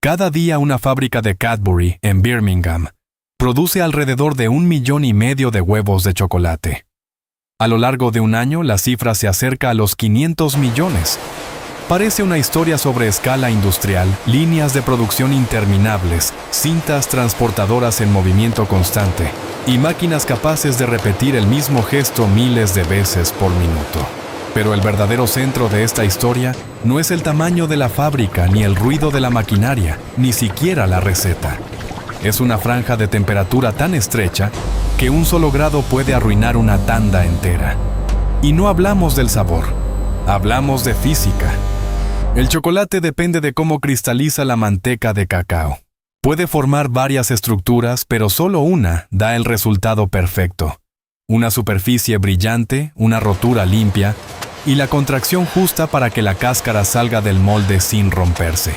Cada día una fábrica de Cadbury, en Birmingham, produce alrededor de 1,5 millones de huevos de chocolate. A lo largo de un año, la cifra se acerca a los 500 millones. Parece una historia sobre escala industrial, líneas de producción interminables, cintas transportadoras en movimiento constante y máquinas capaces de repetir el mismo gesto miles de veces por minuto. Pero el verdadero centro de esta historia no es el tamaño de la fábrica, ni el ruido de la maquinaria, ni siquiera la receta. Es una franja de temperatura tan estrecha que un solo grado puede arruinar una tanda entera. Y no hablamos del sabor, hablamos de física. El chocolate depende de cómo cristaliza la manteca de cacao. Puede formar varias estructuras, pero solo una da el resultado perfecto. Una superficie brillante, una rotura limpia y la contracción justa para que la cáscara salga del molde sin romperse.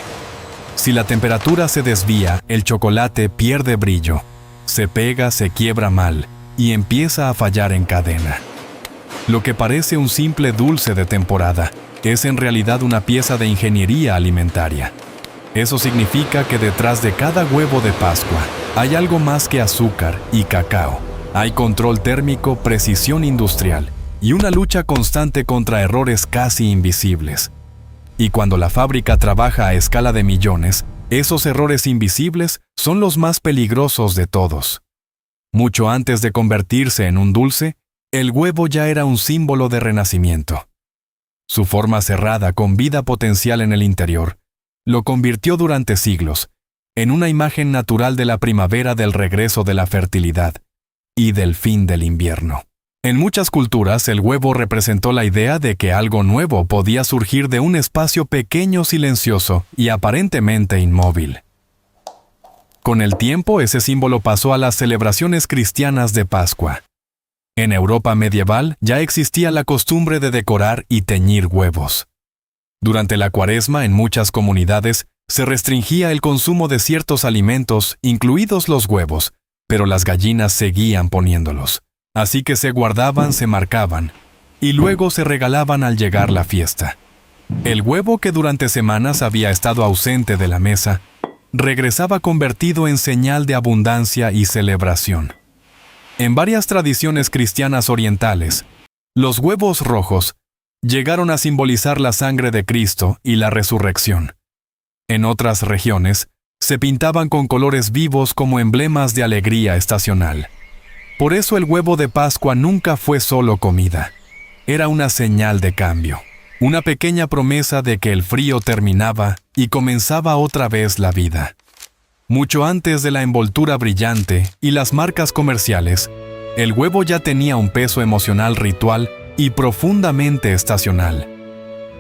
Si la temperatura se desvía, el chocolate pierde brillo, se pega, se quiebra mal y empieza a fallar en cadena. Lo que parece un simple dulce de temporada es en realidad una pieza de ingeniería alimentaria. Eso significa que detrás de cada huevo de Pascua hay algo más que azúcar y cacao. Hay control térmico, precisión industrial y una lucha constante contra errores casi invisibles. Y cuando la fábrica trabaja a escala de millones, esos errores invisibles son los más peligrosos de todos. Mucho antes de convertirse en un dulce, el huevo ya era un símbolo de renacimiento. Su forma cerrada, con vida potencial en el interior, lo convirtió durante siglos en una imagen natural de la primavera, del regreso de la fertilidad y del fin del invierno. En muchas culturas, el huevo representó la idea de que algo nuevo podía surgir de un espacio pequeño, silencioso y aparentemente inmóvil. Con el tiempo, ese símbolo pasó a las celebraciones cristianas de Pascua. En Europa medieval ya existía la costumbre de decorar y teñir huevos. Durante la Cuaresma, en muchas comunidades, se restringía el consumo de ciertos alimentos, incluidos los huevos, pero las gallinas seguían poniéndolos. Así que se guardaban, se marcaban, y luego se regalaban al llegar la fiesta. El huevo, que durante semanas había estado ausente de la mesa, regresaba convertido en señal de abundancia y celebración. En varias tradiciones cristianas orientales, los huevos rojos llegaron a simbolizar la sangre de Cristo y la resurrección. En otras regiones, se pintaban con colores vivos como emblemas de alegría estacional. Por eso el huevo de Pascua nunca fue solo comida. Era una señal de cambio, una pequeña promesa de que el frío terminaba y comenzaba otra vez la vida. Mucho antes de la envoltura brillante y las marcas comerciales, el huevo ya tenía un peso emocional ritual y profundamente estacional.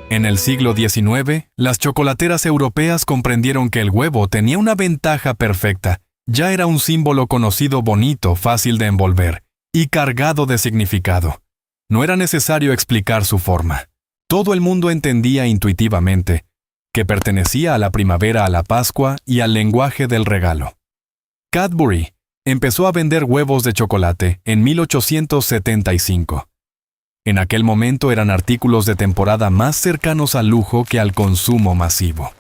En el siglo XIX, las chocolateras europeas comprendieron que el huevo tenía una ventaja perfecta. Ya era un símbolo conocido, bonito, fácil de envolver y cargado de significado. No era necesario explicar su forma. Todo el mundo entendía intuitivamente que pertenecía a la primavera, a la Pascua y al lenguaje del regalo. Cadbury empezó a vender huevos de chocolate en 1875. En aquel momento eran artículos de temporada más cercanos al lujo que al consumo masivo.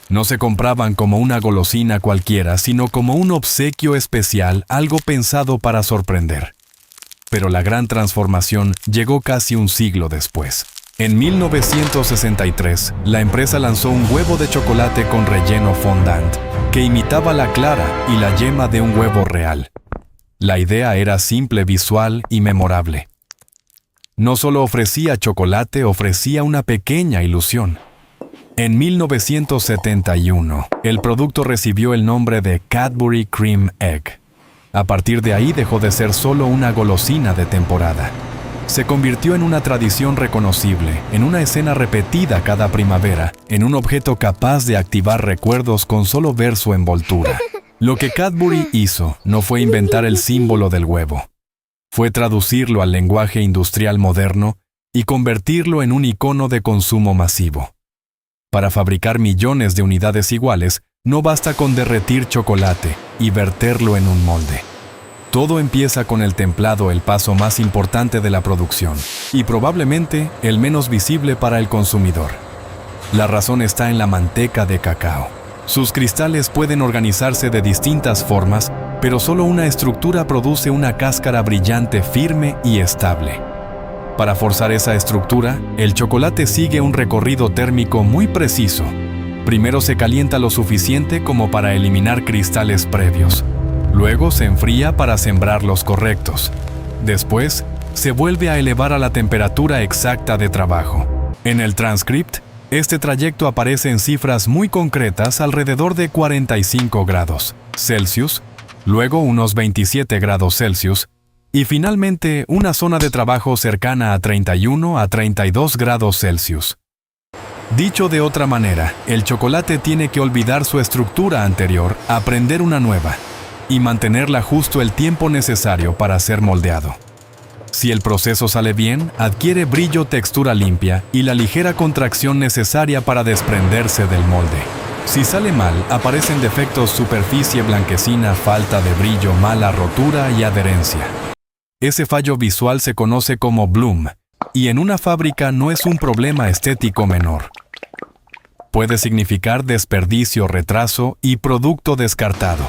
No se compraban como una golosina cualquiera, sino como un obsequio especial, algo pensado para sorprender. Pero la gran transformación llegó casi un siglo después. En 1963, la empresa lanzó un huevo de chocolate con relleno fondant, que imitaba la clara y la yema de un huevo real. La idea era simple, visual y memorable. No solo ofrecía chocolate, ofrecía una pequeña ilusión. En 1971, el producto recibió el nombre de Cadbury Cream Egg. A partir de ahí dejó de ser solo una golosina de temporada. Se convirtió en una tradición reconocible, en una escena repetida cada primavera, en un objeto capaz de activar recuerdos con solo ver su envoltura. Lo que Cadbury hizo no fue inventar el símbolo del huevo. Fue traducirlo al lenguaje industrial moderno y convertirlo en un icono de consumo masivo. Para fabricar millones de unidades iguales, no basta con derretir chocolate y verterlo en un molde. Todo empieza con el templado, el paso más importante de la producción, y probablemente el menos visible para el consumidor. La razón está en la manteca de cacao. Sus cristales pueden organizarse de distintas formas, pero solo una estructura produce una cáscara brillante, firme y estable. Para forzar esa estructura, el chocolate sigue un recorrido térmico muy preciso. Primero se calienta lo suficiente como para eliminar cristales previos. Luego se enfría para sembrar los correctos. Después, se vuelve a elevar a la temperatura exacta de trabajo. En el transcript, este trayecto aparece en cifras muy concretas alrededor de 45 grados Celsius, luego unos 27 grados Celsius, y finalmente una zona de trabajo cercana a 31 a 32 grados Celsius. Dicho de otra manera, el chocolate tiene que olvidar su estructura anterior, aprender una nueva, y mantenerla justo el tiempo necesario para ser moldeado. Si el proceso sale bien, adquiere brillo, textura limpia y la ligera contracción necesaria para desprenderse del molde. Si sale mal, aparecen defectos: superficie blanquecina, falta de brillo, mala rotura y adherencia. Ese fallo visual se conoce como bloom, y en una fábrica no es un problema estético menor. Puede significar desperdicio, retraso y producto descartado.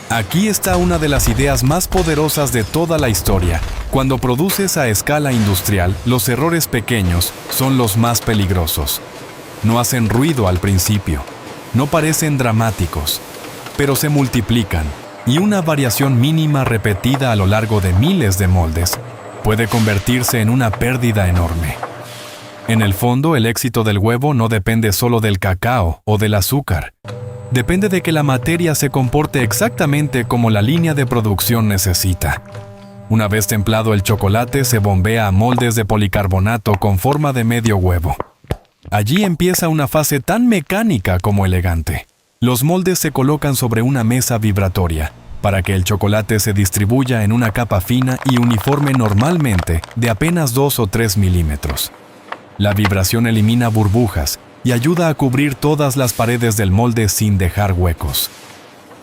Aquí está una de las ideas más poderosas de toda la historia. Cuando produces a escala industrial, los errores pequeños son los más peligrosos. No hacen ruido al principio, no parecen dramáticos, pero se multiplican, y una variación mínima repetida a lo largo de miles de moldes puede convertirse en una pérdida enorme. En el fondo, el éxito del huevo no depende solo del cacao o del azúcar. Depende de que la materia se comporte exactamente como la línea de producción necesita. Una vez templado el chocolate, se bombea a moldes de policarbonato con forma de medio huevo. Allí empieza una fase tan mecánica como elegante. Los moldes se colocan sobre una mesa vibratoria para que el chocolate se distribuya en una capa fina y uniforme, normalmente de apenas 2 o 3 milímetros. La vibración elimina burbujas y ayuda a cubrir todas las paredes del molde sin dejar huecos.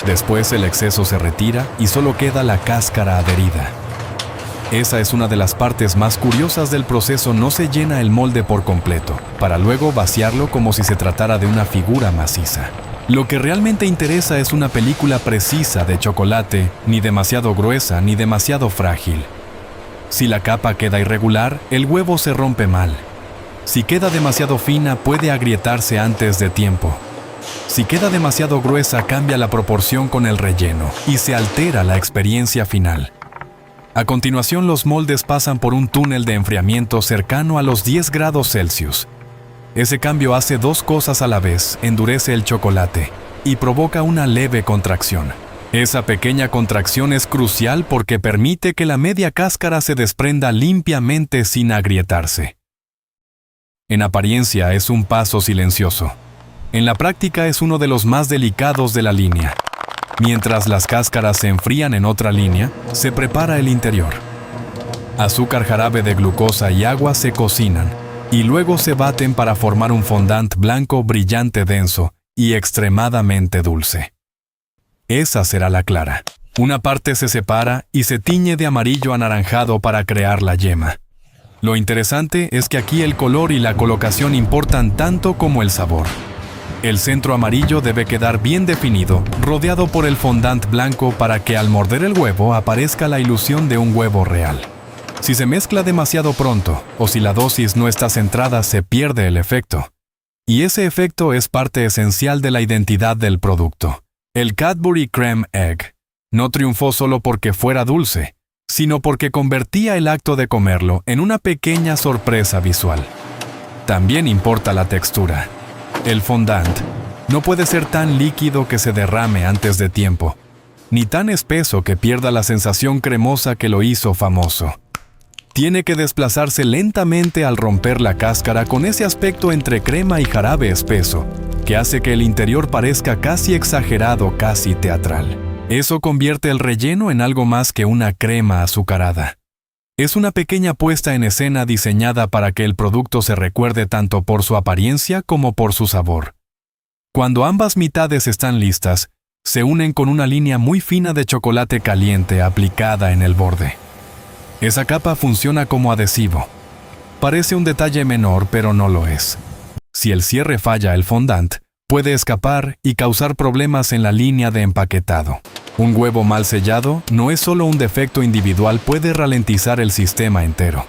Después el exceso se retira y solo queda la cáscara adherida. Esa es una de las partes más curiosas del proceso. No se llena el molde por completo, para luego vaciarlo como si se tratara de una figura maciza. Lo que realmente interesa es una película precisa de chocolate, ni demasiado gruesa ni demasiado frágil. Si la capa queda irregular, el huevo se rompe mal. Si queda demasiado fina, puede agrietarse antes de tiempo. Si queda demasiado gruesa, cambia la proporción con el relleno y se altera la experiencia final. A continuación, los moldes pasan por un túnel de enfriamiento cercano a los 10 grados Celsius. Ese cambio hace dos cosas a la vez: endurece el chocolate y provoca una leve contracción. Esa pequeña contracción es crucial porque permite que la media cáscara se desprenda limpiamente sin agrietarse. En apariencia es un paso silencioso. En la práctica es uno de los más delicados de la línea. Mientras las cáscaras se enfrían en otra línea, se prepara el interior. Azúcar, jarabe de glucosa y agua se cocinan, y luego se baten para formar un fondant blanco brillante, denso y extremadamente dulce. Esa será la clara. Una parte se separa y se tiñe de amarillo anaranjado para crear la yema. Lo interesante es que aquí el color y la colocación importan tanto como el sabor. El centro amarillo debe quedar bien definido, rodeado por el fondant blanco para que al morder el huevo aparezca la ilusión de un huevo real. Si se mezcla demasiado pronto o si la dosis no está centrada, se pierde el efecto. Y ese efecto es parte esencial de la identidad del producto. El Cadbury Creme Egg no triunfó solo porque fuera dulce, sino porque convertía el acto de comerlo en una pequeña sorpresa visual. También importa la textura. El fondant no puede ser tan líquido que se derrame antes de tiempo, ni tan espeso que pierda la sensación cremosa que lo hizo famoso. Tiene que desplazarse lentamente al romper la cáscara, con ese aspecto entre crema y jarabe espeso, que hace que el interior parezca casi exagerado, casi teatral. Eso convierte el relleno en algo más que una crema azucarada. Es una pequeña puesta en escena diseñada para que el producto se recuerde tanto por su apariencia como por su sabor. Cuando ambas mitades están listas, se unen con una línea muy fina de chocolate caliente aplicada en el borde. Esa capa funciona como adhesivo. Parece un detalle menor, pero no lo es. Si el cierre falla, el fondant puede escapar y causar problemas en la línea de empaquetado. Un huevo mal sellado no es solo un defecto individual, puede ralentizar el sistema entero.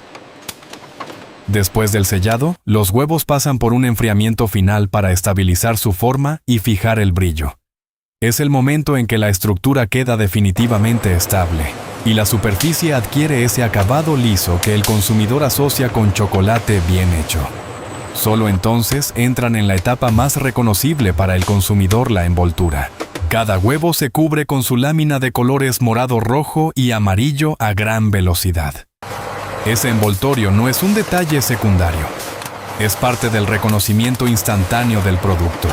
Después del sellado, los huevos pasan por un enfriamiento final para estabilizar su forma y fijar el brillo. Es el momento en que la estructura queda definitivamente estable y la superficie adquiere ese acabado liso que el consumidor asocia con chocolate bien hecho. Solo entonces entran en la etapa más reconocible para el consumidor, la envoltura. Cada huevo se cubre con su lámina de colores morado, rojo y amarillo a gran velocidad. Ese envoltorio no es un detalle secundario. Es parte del reconocimiento instantáneo del producto.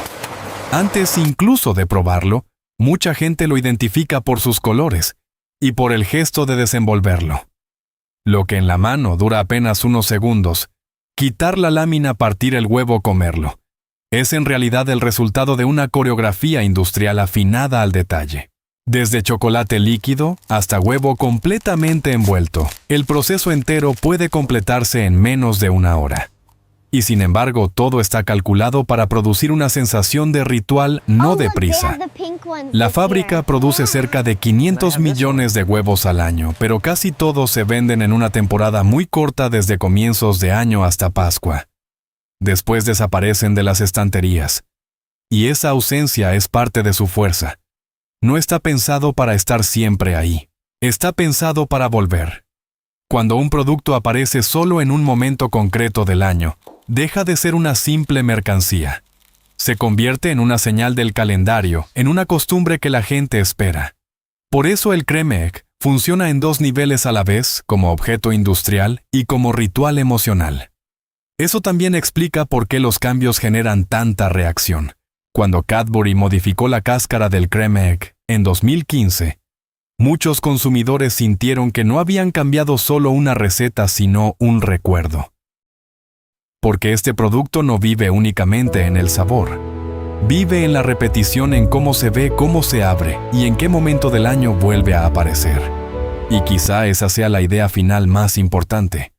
Antes incluso de probarlo, mucha gente lo identifica por sus colores y por el gesto de desenvolverlo. Lo que en la mano dura apenas unos segundos, quitar la lámina, partir el huevo, comerlo, es en realidad el resultado de una coreografía industrial afinada al detalle. Desde chocolate líquido hasta huevo completamente envuelto, el proceso entero puede completarse en menos de una hora. Y sin embargo, todo está calculado para producir una sensación de ritual, no de prisa. La fábrica produce cerca de 500 millones de huevos al año, pero casi todos se venden en una temporada muy corta desde comienzos de año hasta Pascua. Después desaparecen de las estanterías. Y esa ausencia es parte de su fuerza. No está pensado para estar siempre ahí. Está pensado para volver. Cuando un producto aparece solo en un momento concreto del año, deja de ser una simple mercancía. Se convierte en una señal del calendario, en una costumbre que la gente espera. Por eso el crème egg funciona en dos niveles a la vez, como objeto industrial y como ritual emocional. Eso también explica por qué los cambios generan tanta reacción. Cuando Cadbury modificó la cáscara del crème egg en 2015, muchos consumidores sintieron que no habían cambiado solo una receta, sino un recuerdo. Porque este producto no vive únicamente en el sabor. Vive en la repetición, en cómo se ve, cómo se abre y en qué momento del año vuelve a aparecer. Y quizá esa sea la idea final más importante.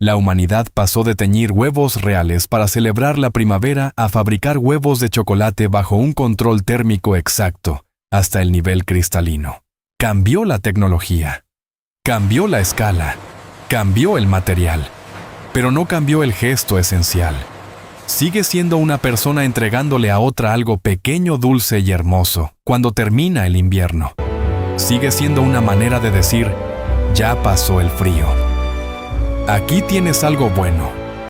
La humanidad pasó de teñir huevos reales para celebrar la primavera a fabricar huevos de chocolate bajo un control térmico exacto, hasta el nivel cristalino. Cambió la tecnología, cambió la escala, cambió el material, pero no cambió el gesto esencial. Sigue siendo una persona entregándole a otra algo pequeño, dulce y hermoso cuando termina el invierno. Sigue siendo una manera de decir, ya pasó el frío. Aquí tienes algo bueno.